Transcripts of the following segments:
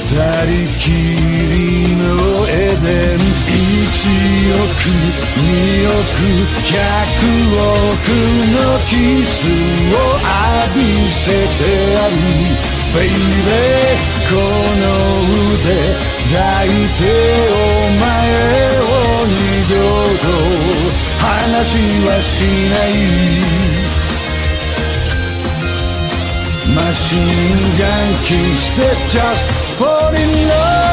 二人きりのエデン1億2億100億のキスを浴びせてやるベイベーこの腕抱いてお前を二度と話はしないマシンガンキスで just fall in love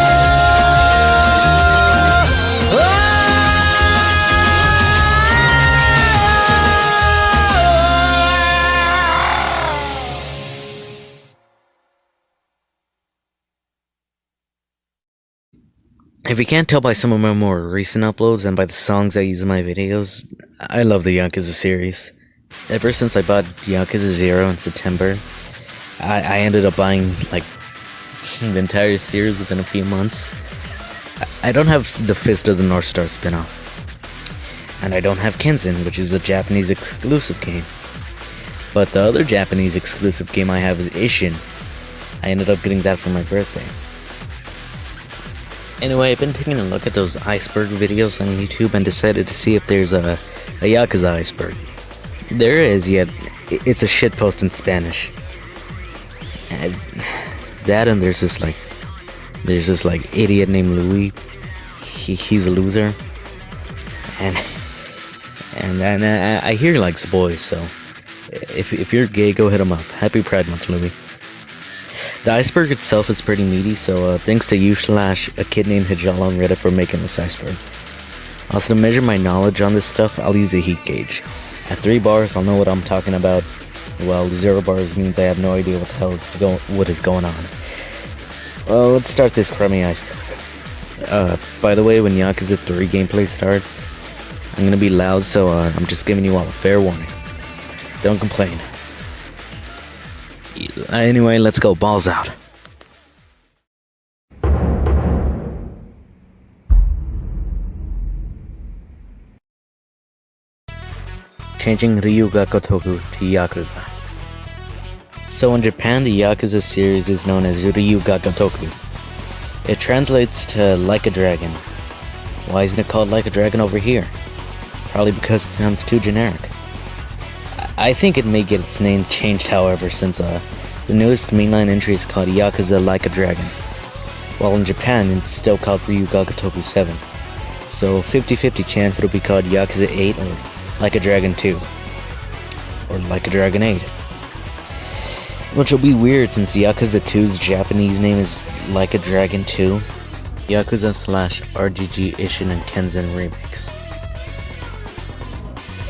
If you can't tell by some of my more recent uploads and by the songs I use in my videos, I love the Yakuza series. Ever since I bought Yakuza 0 in September, I ended up buying like the entire series within a few months. I don't have the Fist of the North Star spin-off. And I don't have Kenzin, which is the Japanese exclusive game. But the other Japanese exclusive game I have is Ishin. I ended up getting that for my birthday. Anyway, I've been taking a look at those Iceberg videos on YouTube and decided to see if there's a Yakuza Iceberg. There is, yet it's a shitpost in Spanish. And that and there's this idiot named Louis. He's a loser. And I hear he likes boys, so if you're gay, go hit him up. Happy Pride Month, Louis. The iceberg itself is pretty meaty, so thanks to you / a kid named Hijala on Reddit for making this iceberg. Also, to measure my knowledge on this stuff, I'll use a heat gauge. At 3 bars, I'll know what I'm talking about, while 0 bars means I have no idea what the hell is going on. Well, let's start this crummy iceberg. By the way, when Yakuza 3 gameplay starts, I'm gonna be loud, so I'm just giving you all a fair warning. Don't complain. Anyway, let's go, balls out. Changing Ryuga Gotoku to Yakuza. So in Japan, the Yakuza series is known as Ryuga Gotoku. It translates to like a dragon. Why isn't it called like a dragon over here? Probably because it sounds too generic. I think it may get its name changed, however, since the newest mainline entry is called Yakuza Like a Dragon, while in Japan it's still called Ryuga Gotoku 7, so 50-50 chance it'll be called Yakuza 8 or Like a Dragon 2, or Like a Dragon 8, which will be weird since Yakuza 2's Japanese name is Like a Dragon 2, Yakuza / RGG Ishin and Kenzin remakes.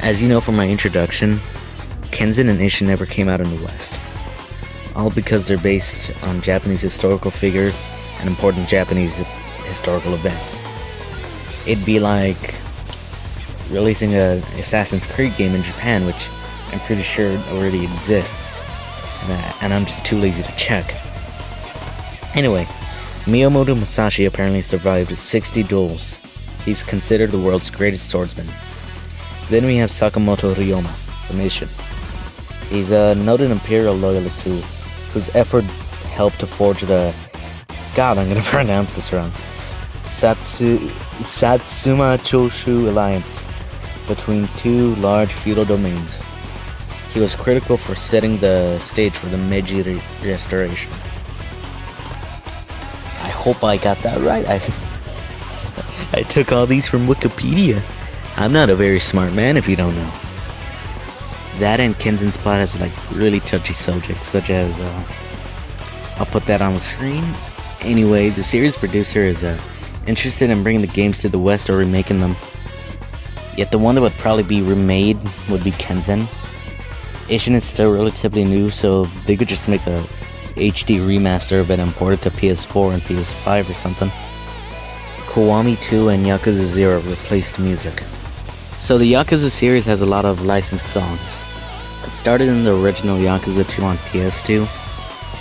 As you know from my introduction, Kenzin and Ishin never came out in the West. All because they're based on Japanese historical figures and important Japanese historical events. It'd be like releasing an Assassin's Creed game in Japan, which I'm pretty sure already exists, and I'm just too lazy to check. Anyway, Miyamoto Musashi apparently survived 60 duels. He's considered the world's greatest swordsman. Then we have Sakamoto Ryoma from Ishin. He's a noted imperial loyalist whose effort helped to forge the... God, I'm gonna pronounce this wrong. Satsuma Choshu alliance between 2 large feudal domains. He was critical for setting the stage for the Meiji Restoration. I hope I got that right. I took all these from Wikipedia. I'm not a very smart man if you don't know. That and Kenzin's plot has like really touchy subjects, such as, I'll put that on the screen. Anyway, the series producer is interested in bringing the games to the West or remaking them. Yet the one that would probably be remade would be Kenzin. Ishin is still relatively new, so they could just make a HD remaster of it and port it to PS4 and PS5 or something. KIWAMI 2 and Yakuza 0 replaced music. So the Yakuza series has a lot of licensed songs. It started in the original Yakuza 2 on PS2,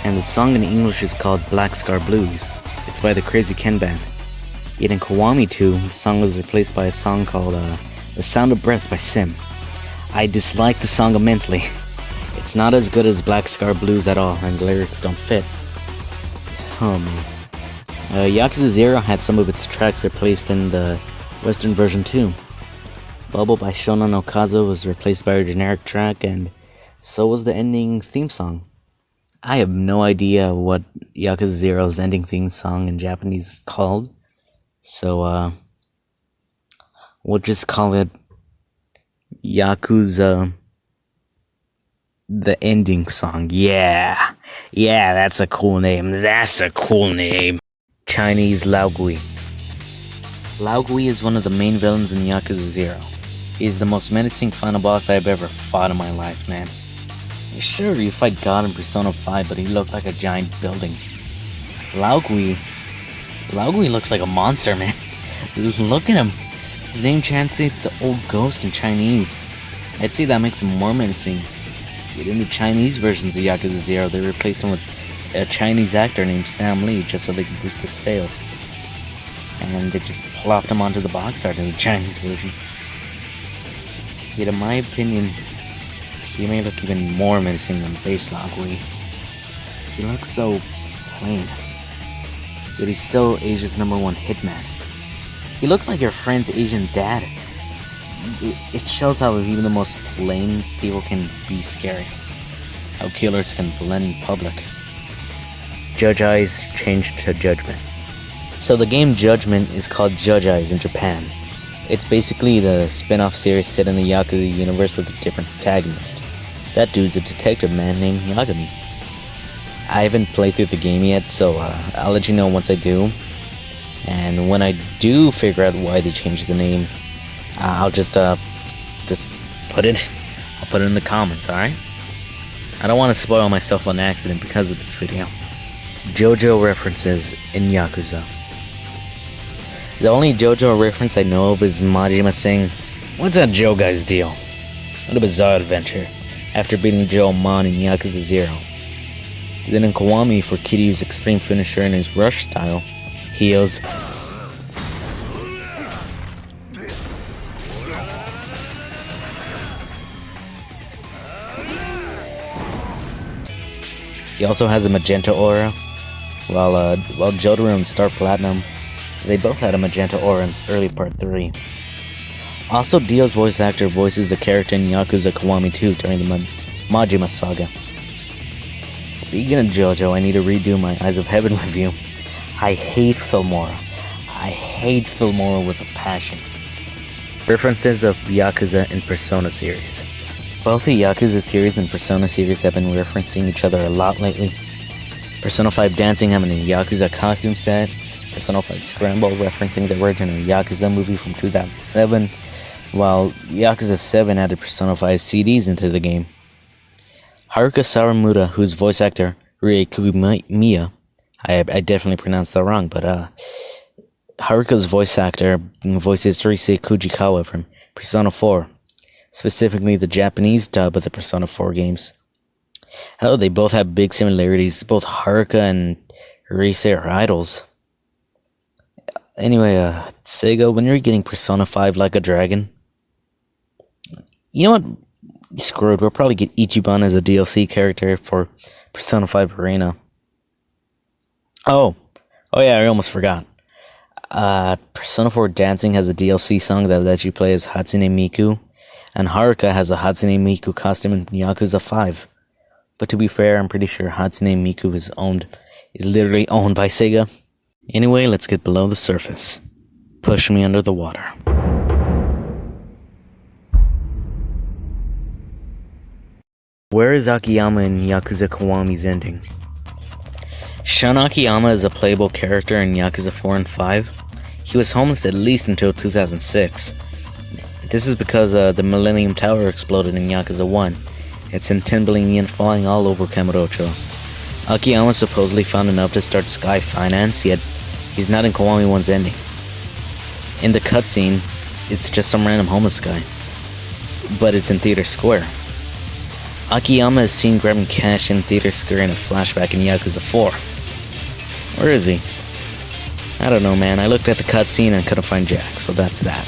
and the song in English is called Black Scar Blues. It's by the Crazy Ken Band. Yet in KIWAMI 2, the song was replaced by a song called The Sound of Breath by Sim. I dislike the song immensely. It's not as good as Black Scar Blues at all, and the lyrics don't fit. Oh man. Yakuza 0 had some of its tracks replaced in the Western version too. Bubble by Shonan Okaza was replaced by a generic track, and so was the ending theme song. I have no idea what Yakuza 0's ending theme song in Japanese is called, so we'll just call it Yakuza the ending song. Yeah, that's a cool name. Chinese Laogui. Laogui is one of the main villains in Yakuza 0. He's the most menacing final boss I've ever fought in my life, man. Sure, you fight God in Persona 5, but he looked like a giant building. Laogui looks like a monster, man. Look at him. His name translates to old ghost in Chinese. I'd say that makes him more menacing. Yet in the Chinese versions of Yakuza 0, they replaced him with a Chinese actor named Sam Lee just so they could boost his sales. And they just plopped him onto the box art in the Chinese version. Yet in my opinion, he may look even more menacing than base Laogui. He looks so plain. Yet he's still Asia's #1 hitman. He looks like your friend's Asian dad. It shows how even the most plain people can be scary. How killers can blend in public. Judge Eyes changed to Judgment. So the game Judgment is called Judge Eyes in Japan. It's basically the spin-off series set in the Yakuza universe with a different protagonist. That dude's a detective man named Yagami. I haven't played through the game yet, so I'll let you know once I do. And when I do figure out why they changed the name, I'll just put it in the comments, alright? I don't want to spoil myself on accident because of this video. JoJo references in Yakuza. The only JoJo reference I know of is Majima saying, "What's that Joe guy's deal? What a bizarre adventure," after beating Joe Mon in Yakuza 0. Then in Kiwami, for Kiryu's extreme finisher in his rush style, he yells, he also has a magenta aura, while Jotaro and Star Platinum, they both had a magenta aura in early part 3. Also, Dio's voice actor voices the character in Yakuza Kiwami 2 during the Majima saga. Speaking of JoJo, I need to redo my Eyes of Heaven review. I hate Filmora. I hate Filmora with a passion. References of Yakuza and Persona series. Both the Yakuza series and Persona series have been referencing each other a lot lately. Persona 5 Dancing having a Yakuza costume set, Persona 5 Scramble referencing the original Yakuza movie from 2007, while Yakuza 7 added Persona 5 CDs into the game. Haruka Sawamura, whose voice actor Rie Kugimiya, I definitely pronounced that wrong, but Haruka's voice actor voices Rise Kujikawa from Persona 4, specifically the Japanese dub of the Persona 4 games. Oh, they both have big similarities. Both Haruka and Rise are idols. Anyway, Sega, when you're getting Persona 5 Like a Dragon, you know what? Screwed. We'll probably get Ichiban as a DLC character for Persona 5 Arena. Oh yeah, I almost forgot. Persona 4 Dancing has a DLC song that lets you play as Hatsune Miku, and Haruka has a Hatsune Miku costume in Yakuza 5. But to be fair, I'm pretty sure Hatsune Miku is literally owned by Sega. Anyway, let's get below the surface. Push me under the water. Where is Akiyama in Yakuza Kiwami's ending? Shun Akiyama is a playable character in Yakuza 4 and 5. He was homeless at least until 2006. This is because the Millennium Tower exploded in Yakuza 1. It sent 10 billion yen flying all over Kamurocho. Akiyama supposedly found enough to start Sky Finance, yet he's not in Kiwami 1's ending. In the cutscene, it's just some random homeless guy. But it's in Theater Square. Akiyama is seen grabbing cash in Theater Square in a flashback in Yakuza 4. Where is he? I don't know, man. I looked at the cutscene and couldn't find Jack, so that's that.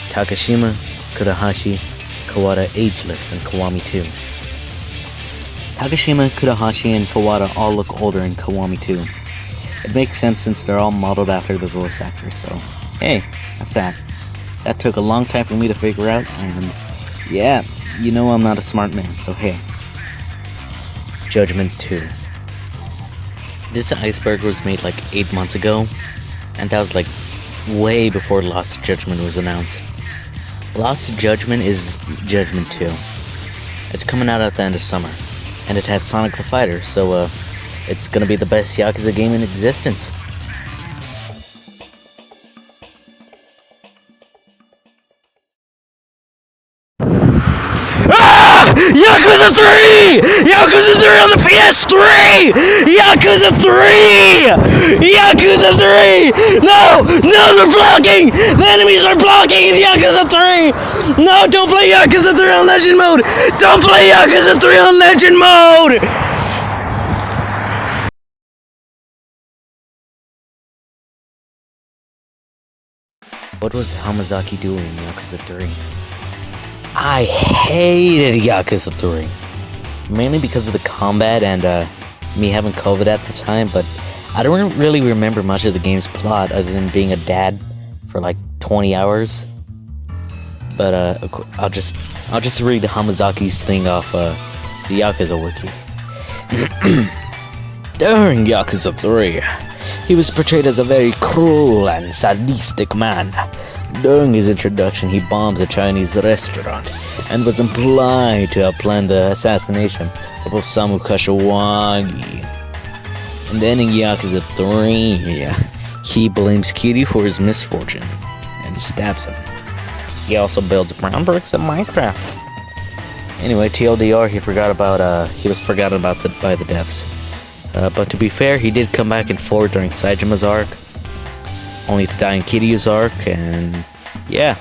Takashima, Kudahashi, Kawada ageless in Kiwami 2. Takashima, Kudahashi, and Kawada all look older in Kiwami 2. It makes sense since they're all modeled after the voice actors, so hey, that's that. That took a long time for me to figure out, and yeah, you know I'm not a smart man, so hey. Judgment 2. This Iceberg was made like 8 months ago, and that was like way before Lost Judgment was announced. Lost Judgment is Judgment 2. It's coming out at the end of summer, and it has Sonic the Fighter, so it's gonna be the best Yakuza game in existence. Yakuza 3! Yakuza 3 on the PS3! Yakuza 3! Yakuza 3! No! No, they're blocking! The enemies are blocking in Yakuza 3! No, don't play Yakuza 3 on Legend Mode! Don't play Yakuza 3 on Legend Mode! What was Hamazaki doing in Yakuza 3? I hated Yakuza 3. Mainly because of the combat and me having COVID at the time, but I don't really remember much of the game's plot other than being a dad for like 20 hours. But I'll just read Hamazaki's thing off the Yakuza wiki. During Yakuza 3, he was portrayed as a very cruel and sadistic man. During his introduction, he bombs a Chinese restaurant and was implied to have planned the assassination of Osamu Kashiwagi. And then in Yakuza 3, he blames Kiryu for his misfortune and stabs him. He also builds brown bricks in Minecraft. Anyway, TLDR, he was forgotten about by the devs. But to be fair, he did come back in 4 during Saijima's arc, only to die in Kiryu's arc, and yeah,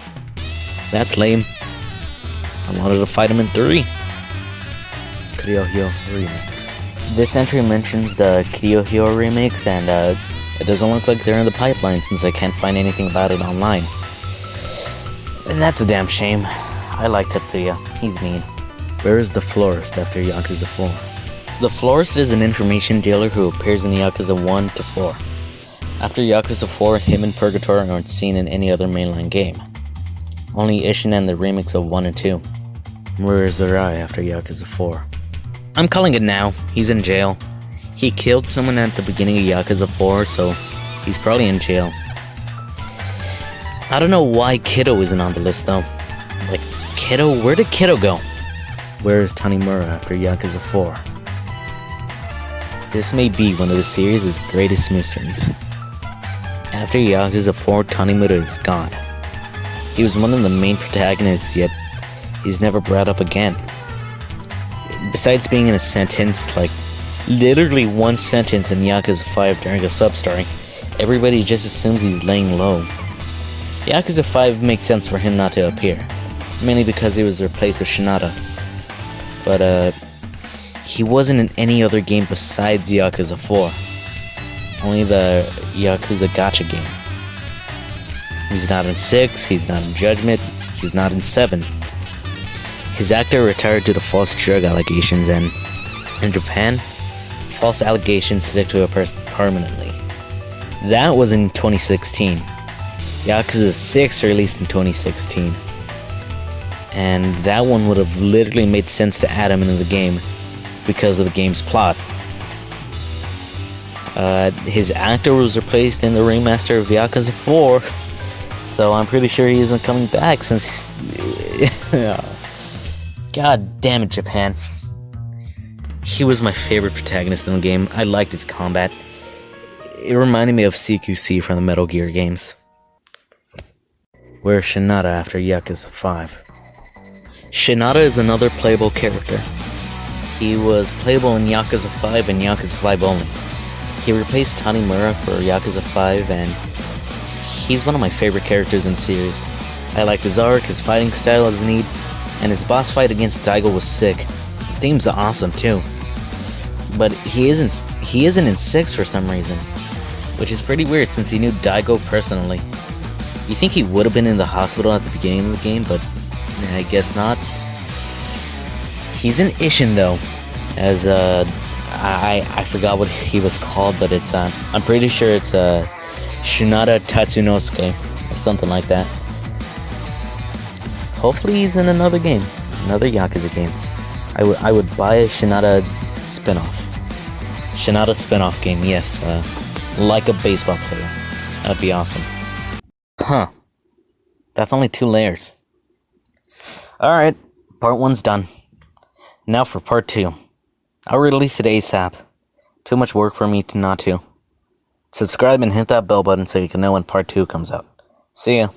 that's lame. I wanted to fight him in 3. Kiryu remix. This entry mentions the Kiryu remix, and it doesn't look like they're in the pipeline since I can't find anything about it online. That's a damn shame. I like Tetsuya, he's mean. Where is the florist after Yakuza 4? The florist is an information dealer who appears in Yakuza 1 to 4. After Yakuza 4, him and Purgatory aren't seen in any other mainline game. Only Ishin and the remix of 1 and 2. Where is Arai after Yakuza 4? I'm calling it now. He's in jail. He killed someone at the beginning of Yakuza 4, so he's probably in jail. I don't know why Kiddo isn't on the list though. Like, Kiddo? Where did Kiddo go? Where is Tanimura after Yakuza 4? This may be one of the series' greatest mysteries. After Yakuza 4, Tanimura is gone. He was one of the main protagonists, yet he's never brought up again. Besides being in a sentence, like literally one sentence in Yakuza 5 during a sub-story, everybody just assumes he's laying low. Yakuza 5 makes sense for him not to appear, mainly because he was replaced with Shinada. But he wasn't in any other game besides Yakuza 4. Only the Yakuza Gacha game. He's not in 6, he's not in Judgment, he's not in 7. His actor retired due to false drug allegations, and in Japan, false allegations stick to a person permanently. That was in 2016. Yakuza 6 released in 2016. And that one would have literally made sense to add him into the game because of the game's plot. His actor was replaced in the remaster of Yakuza 4, so I'm pretty sure he isn't coming back since... God damn it, Japan. He was my favorite protagonist in the game. I liked his combat. It reminded me of CQC from the Metal Gear games. Where's Shinada after Yakuza 5? Shinada is another playable character. He was playable in Yakuza 5 and Yakuza 5 only. He replaced Tanimura for Yakuza 5, and he's one of my favorite characters in the series. I liked his arc, his fighting style is neat, and his boss fight against Daigo was sick. The theme's awesome too. But he isn't in 6 for some reason, which is pretty weird since he knew Daigo personally. You think he would have been in the hospital at the beginning of the game, but I guess not. He's in Ishin though, as I forgot what he was called, but it's I'm pretty sure it's Shinada Tatsunosuke or something like that. Hopefully he's in another game, another Yakuza game. I would buy a Shinada spin-off. Shinada spin-off game, yes. Like a baseball player. That'd be awesome. Huh. That's only 2 layers. Alright, part 1's done. Now for part 2. I'll release it ASAP. Too much work for me to not to. Subscribe and hit that bell button so you can know when part 2 comes out. See ya.